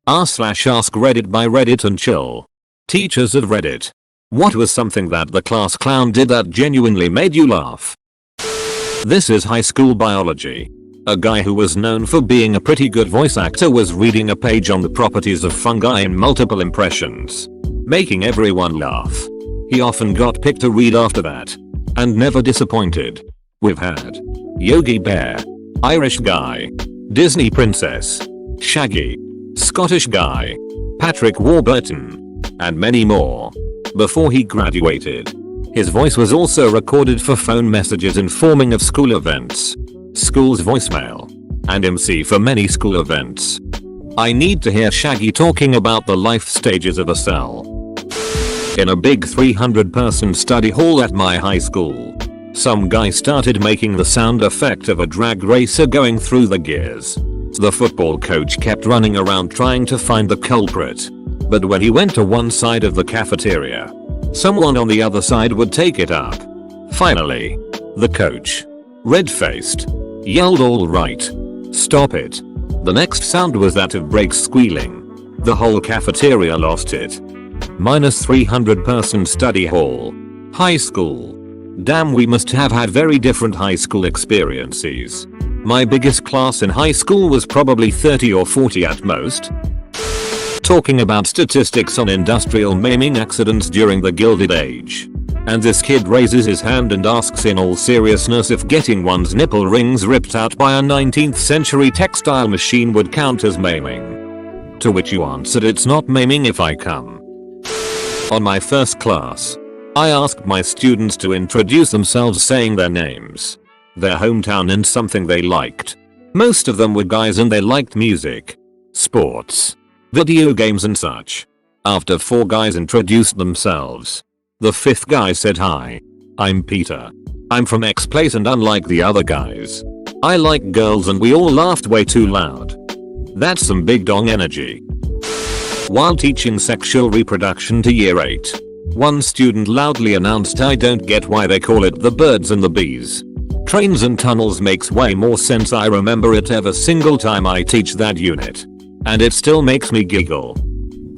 r/Askreddit by Reddit and chill. Teachers of Reddit. What was something that the class clown did that genuinely made you laugh? This is high school biology. A guy who was known for being a pretty good voice actor was reading a page on the properties of fungi in multiple impressions, making everyone laugh. He often got picked to read after that, and never disappointed. We've had Yogi Bear, Irish guy, Disney princess, Shaggy, Scottish guy, Patrick Warburton, and many more. Before he graduated, his voice was also recorded for phone messages informing of school events, school's voicemail, and MC for many school events. I need to hear Shaggy talking about the life stages of a cell. In a big 300-person study hall at my high school, some guy started making the sound effect of a drag racer going through the gears. The football coach kept running around trying to find the culprit, but when he went to one side of the cafeteria, someone on the other side would take it up. Finally, the coach, red-faced, yelled, "All right, stop it." The next sound was that of brakes squealing. The whole cafeteria lost it. Minus 300-person study hall. High school. Damn, we must have had very different high school experiences. My biggest class in high school was probably 30 or 40 at most. Talking about statistics on industrial maiming accidents during the Gilded Age. And this kid raises his hand and asks in all seriousness if getting one's nipple rings ripped out by a 19th century textile machine would count as maiming. To which you answered, "It's not maiming if I come." On my first class, I asked my students to introduce themselves saying their names, their hometown, and something they liked. Most of them were guys and they liked music, sports, video games and such. After 4 guys introduced themselves, the 5th guy said, "Hi, I'm Peter. I'm from X place, and unlike the other guys, I like girls," and we all laughed way too loud. That's some big dong energy. While teaching sexual reproduction to year 8, one student loudly announced, "I don't get why they call it the birds and the bees. Trains and tunnels makes way more sense. I remember it every single time I teach that unit, and it still makes me giggle.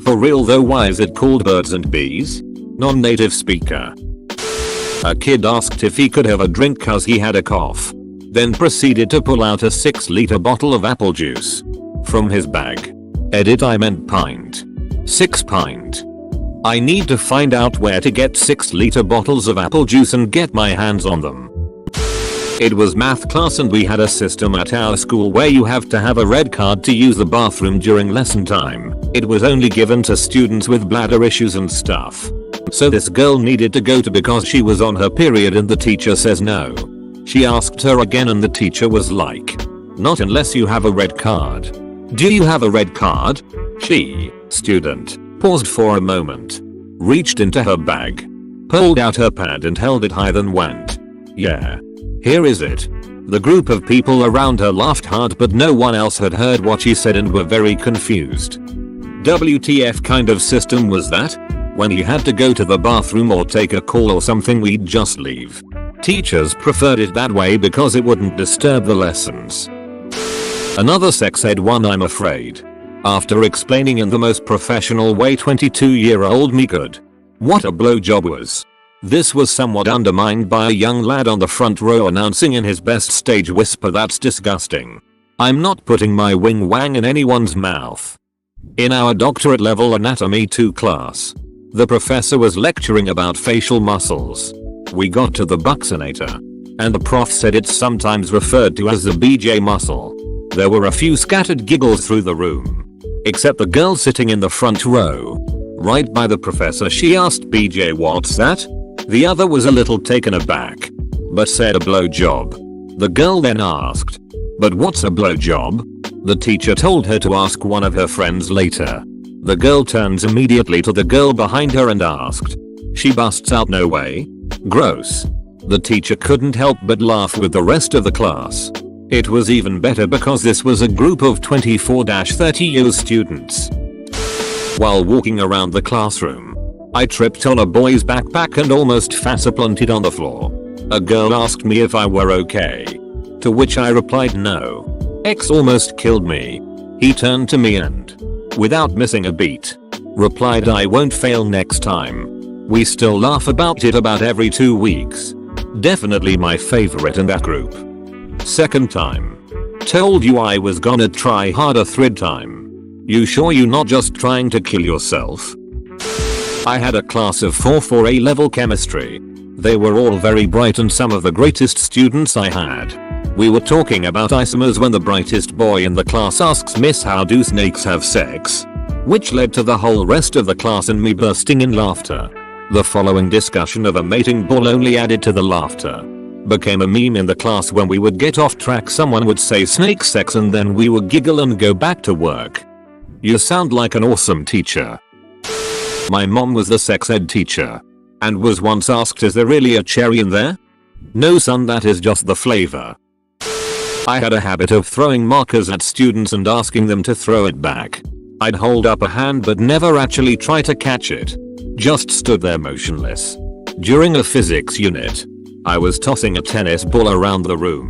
For real though, why is it called birds and bees?" Non-native speaker. A kid asked if he could have a drink cause he had a cough, then proceeded to pull out a 6-liter bottle of apple juice from his bag. Edit, I meant pint. 6 pint. I need to find out where to get 6-liter bottles of apple juice and get my hands on them. It was math class and we had a system at our school where you have to have a red card to use the bathroom during lesson time. It was only given to students with bladder issues and stuff. So this girl needed to go to because she was on her period and the teacher says no. She asked her again and the teacher was like, "Not unless you have a red card. Do you have a red card?" She, student, paused for a moment, reached into her bag, pulled out her pad and held it high, then went, "Yeah. Here is it." The group of people around her laughed hard, but no one else had heard what she said and were very confused. WTF kind of system was that? When you had to go to the bathroom or take a call or something, we'd just leave. Teachers preferred it that way because it wouldn't disturb the lessons. Another sex ed one, I'm afraid. After explaining in the most professional way 22-year-old me could, what a blowjob was. This was somewhat undermined by a young lad on the front row announcing in his best stage whisper, "That's disgusting. I'm not putting my wing wang in anyone's mouth." In our doctorate level anatomy 2 class, the professor was lecturing about facial muscles. We got to the buccinator, and the prof said it's sometimes referred to as the BJ muscle. There were a few scattered giggles through the room, except the girl sitting in the front row, right by the professor. She asked, "BJ, what's that?" The other was a little taken aback, but said, "A blowjob." The girl then asked, "But what's a blowjob?" The teacher told her to ask one of her friends later. The girl turns immediately to the girl behind her and asked. She busts out, "No way. Gross." The teacher couldn't help but laugh with the rest of the class. It was even better because this was a group of 24-30 students. While walking around the classroom, I tripped on a boy's backpack and almost faceplanted on the floor. A girl asked me if I were okay, to which I replied no. X almost killed me. He turned to me and without missing a beat. Replied I won't fail next time. We still laugh about it about every 2 weeks. Definitely my favorite in that group. Second time. Told you I was gonna try harder. Third time. You sure you not just trying to kill yourself? I had a class of 4 for A-level chemistry. They were all very bright and some of the greatest students I had. We were talking about isomers when the brightest boy in the class asks Miss, how do snakes have sex? Which led to the whole rest of the class and me bursting in laughter. The following discussion of a mating ball only added to the laughter. Became a meme in the class. When we would get off track, someone would say snake sex and then we would giggle and go back to work. You sound like an awesome teacher. My mom was the sex ed teacher and was once asked, is there really a cherry in there? No son, that is just the flavor. I had a habit of throwing markers at students and asking them to throw it back. I'd hold up a hand but never actually try to catch it. Just stood there motionless. During a physics unit, I was tossing a tennis ball around the room.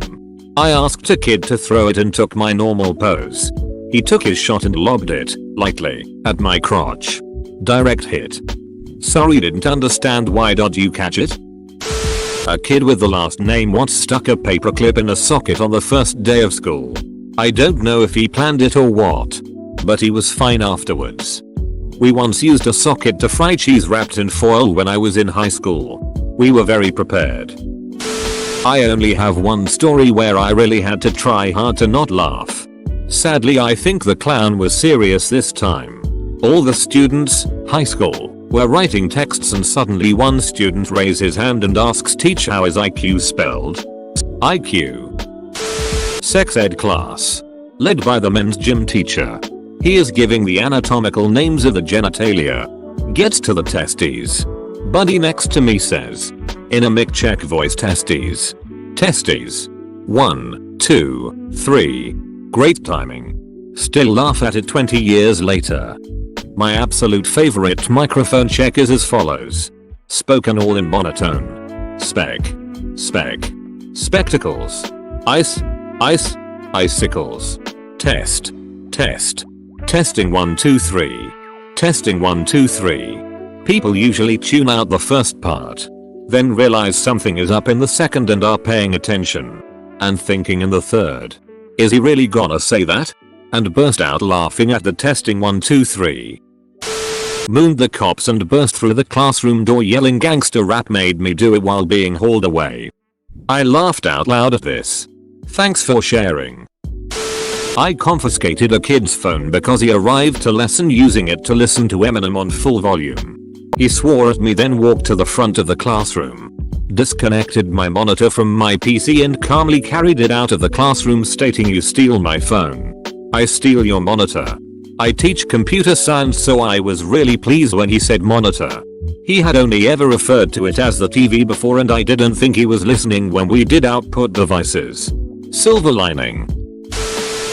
I asked a kid to throw it and took my normal pose. He took his shot and lobbed it, lightly, at my crotch. Direct hit. Sorry, didn't understand. Why did you catch it? A kid with the last name once stuck a paperclip in a socket on the first day of school. I don't know if he planned it or what, but he was fine afterwards. We once used a socket to fry cheese wrapped in foil when I was in high school. We were very prepared. I only have one story where I really had to try hard to not laugh. Sadly, I think the clown was serious this time. All the students, high school, were writing texts and suddenly one student raises his hand and asks, teacher, how is IQ spelled? IQ. Sex ed class. Led by the men's gym teacher. He is giving the anatomical names of the genitalia. Gets to the testes. Buddy next to me says, in a mic check voice, testes. Testes. 1, 2, 3. Great timing. Still laugh at it 20 years later. My absolute favorite microphone check is as follows. Spoken all in monotone. Spec. Spec. Spectacles. Ice. Ice. Icicles. Test. Test. Testing 1 2 3. Testing 1 2 3. People usually tune out the first part. Then realize something is up in the second and are paying attention. And thinking in the third. Is he really gonna say that? And burst out laughing at the testing 1 2 3. Mooned the cops and burst through the classroom door yelling gangster rap, made me do it while being hauled away. I laughed out loud at this. Thanks for sharing. I confiscated a kid's phone because he arrived to lesson using it to listen to Eminem on full volume. He swore at me, then walked to the front of the classroom, disconnected my monitor from my PC and calmly carried it out of the classroom stating, you steal my phone. I steal your monitor. I teach computer science, so I was really pleased when he said monitor. He had only ever referred to it as the TV before and I didn't think he was listening when we did output devices. Silver lining.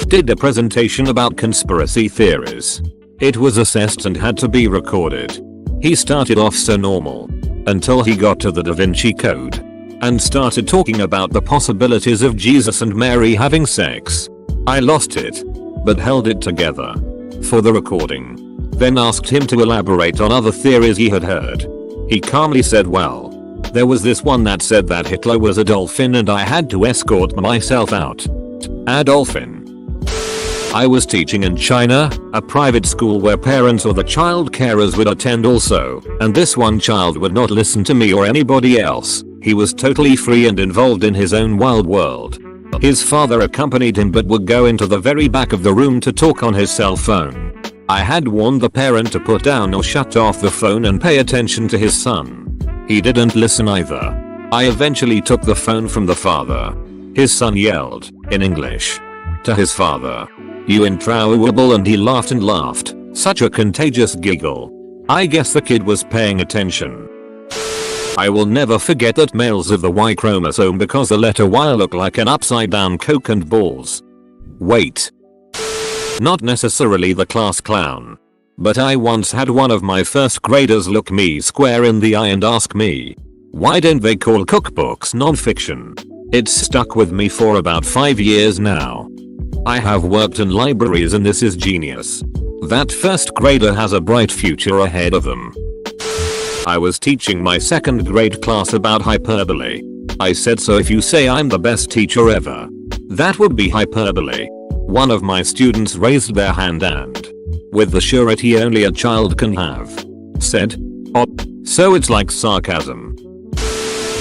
Did a presentation about conspiracy theories. It was assessed and had to be recorded. He started off so normal until he got to the Da Vinci Code and started talking about the possibilities of Jesus and Mary having sex. I lost it, but held it together for the recording. Then asked him to elaborate on other theories he had heard. He calmly said, well, there was this one that said that Hitler was a dolphin and I had to escort myself out. A dolphin. I was teaching in China, a private school where parents or the child carers would attend also, and this one child would not listen to me or anybody else. He was totally free and involved in his own wild world. His father accompanied him but would go into the very back of the room to talk on his cell phone. I had warned the parent to put down or shut off the phone and pay attention to his son. He didn't listen either. I eventually took the phone from the father. His son yelled, in English, to his father, "You introuable," and he laughed and laughed. Such a contagious giggle. I guess the kid was paying attention. I will never forget that males of the Y chromosome because the letter Y look like an upside down Coke and balls. Wait. Not necessarily the class clown. But I once had one of my first graders look me square in the eye and ask me, why don't they call cookbooks non-fiction? It's stuck with me for about 5 years now. I have worked in libraries and this is genius. That first grader has a bright future ahead of them. I was teaching my second grade class about hyperbole. I said, so if you say I'm the best teacher ever, that would be hyperbole. One of my students raised their hand and, with the surety only a child can have, said, oh, so it's like sarcasm.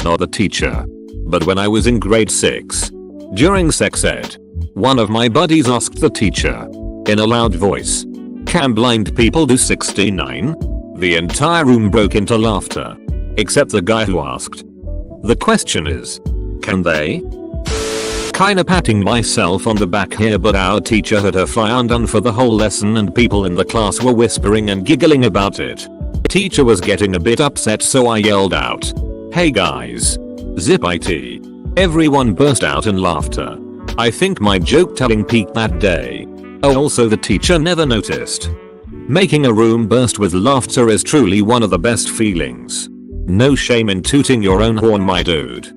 Not the teacher. But when I was in grade 6, during sex ed, one of my buddies asked the teacher, in a loud voice, can blind people do 69? The entire room broke into laughter, except the guy who asked. The question is, can they? Kinda patting myself on the back here, but our teacher had her fly undone for the whole lesson and people in the class were whispering and giggling about it. Teacher was getting a bit upset, so I yelled out, hey guys, zip it. Everyone burst out in laughter. I think my joke telling peaked that day. Oh, also the teacher never noticed. Making a room burst with laughter is truly one of the best feelings. No shame in tooting your own horn, my dude.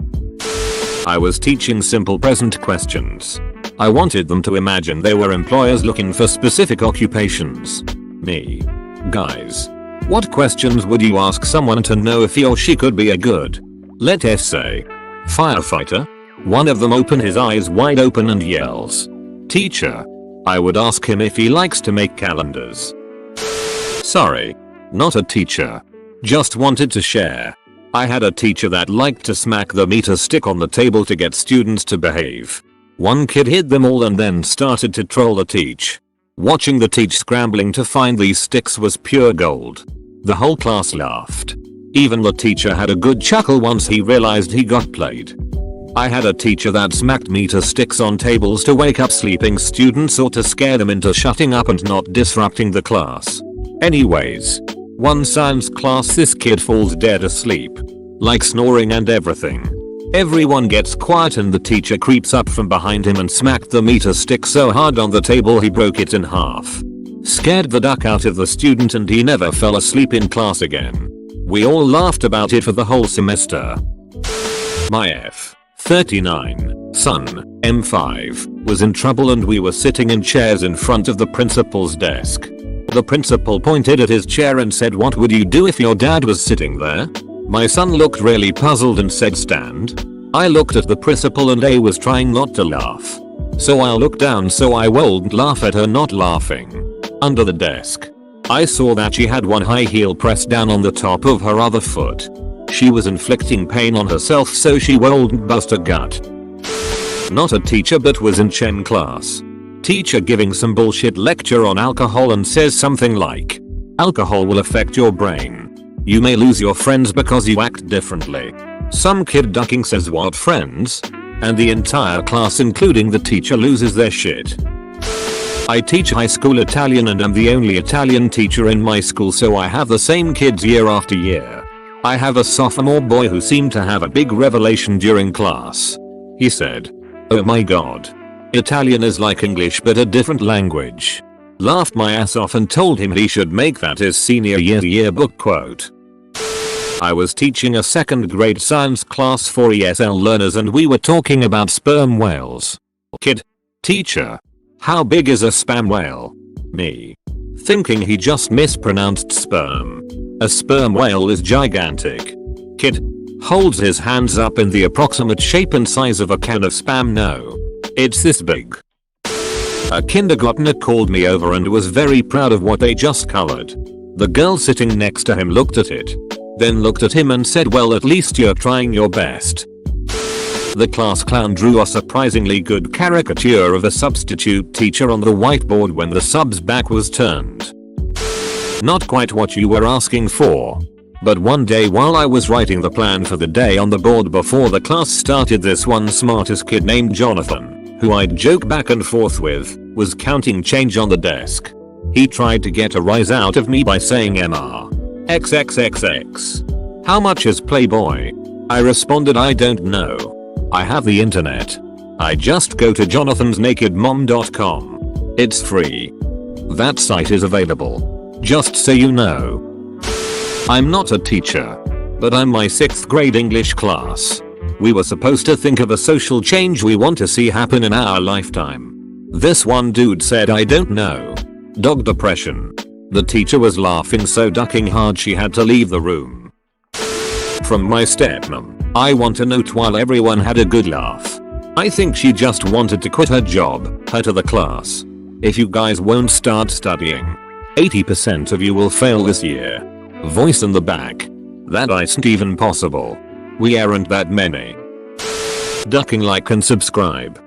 I was teaching simple present questions. I wanted them to imagine they were employers looking for specific occupations. Me. Guys, what questions would you ask someone to know if he or she could be a good, let's say, firefighter? One of them opened his eyes wide open and yells, teacher. I would ask him if he likes to make calendars. Sorry, not a teacher. Just wanted to share. I had a teacher that liked to smack the meter stick on the table to get students to behave. One kid hid them all and then started to troll the teach. Watching the teach scrambling to find these sticks was pure gold. The whole class laughed. Even the teacher had a good chuckle once he realized he got played. I had a teacher that smacked meter sticks on tables to wake up sleeping students or to scare them into shutting up and not disrupting the class. Anyways, one science class, this kid falls dead asleep. Like snoring and everything. Everyone gets quiet and the teacher creeps up from behind him and smacked the meter stick so hard on the table he broke it in half. Scared the duck out of the student and he never fell asleep in class again. We all laughed about it for the whole semester. My F39 son, M5, was in trouble and we were sitting in chairs in front of the principal's desk. The principal pointed at his chair and said, what would you do if your dad was sitting there? My son looked really puzzled and said, stand. I looked at the principal and A was trying not to laugh. So I looked down so I wouldn't laugh at her not laughing. Under the desk, I saw that she had one high heel pressed down on the top of her other foot. She was inflicting pain on herself so she wouldn't bust a gut. Not a teacher but was in Chem class. Teacher giving some bullshit lecture on alcohol and says something like, alcohol will affect your brain. You may lose your friends because you act differently. Some kid ducking says, what friends? And the entire class including the teacher loses their shit. I teach high school Italian and am the only Italian teacher in my school, so I have the same kids year after year. I have a sophomore boy who seemed to have a big revelation during class. He said, oh my god. Italian is like English but a different language. Laughed my ass off and told him he should make that his senior year yearbook quote. I was teaching a second grade science class for ESL learners and we were talking about sperm whales. Kid. Teacher. How big is a sperm whale? Me. Thinking he just mispronounced sperm. A sperm whale is gigantic. Kid. Holds his hands up in the approximate shape and size of a can of Spam. No. It's this big. A kindergartner called me over and was very proud of what they just colored. The girl sitting next to him looked at it. Then looked at him and said, well, at least you're trying your best. The class clown drew a surprisingly good caricature of a substitute teacher on the whiteboard when the sub's back was turned. Not quite what you were asking for. But one day while I was writing the plan for the day on the board before the class started, this one smartest kid named Jonathan, who I'd joke back and forth with, was counting change on the desk. He tried to get a rise out of me by saying MR. XXXX. How much is Playboy? I responded, I don't know. I have the internet. I just go to jonathansnakedmom.com. It's free. That site is available. Just so you know. I'm not a teacher. But I'm my 6th grade English class. We were supposed to think of a social change we want to see happen in our lifetime. This one dude said, I don't know. Dog depression. The teacher was laughing so ducking hard she had to leave the room. From my stepmom, I want a note while everyone had a good laugh. I think she just wanted to quit her job, her to the class. If you guys won't start studying, 80% of you will fail this year. Voice in the back. That isn't even possible. We aren't that many. Ducking like and subscribe.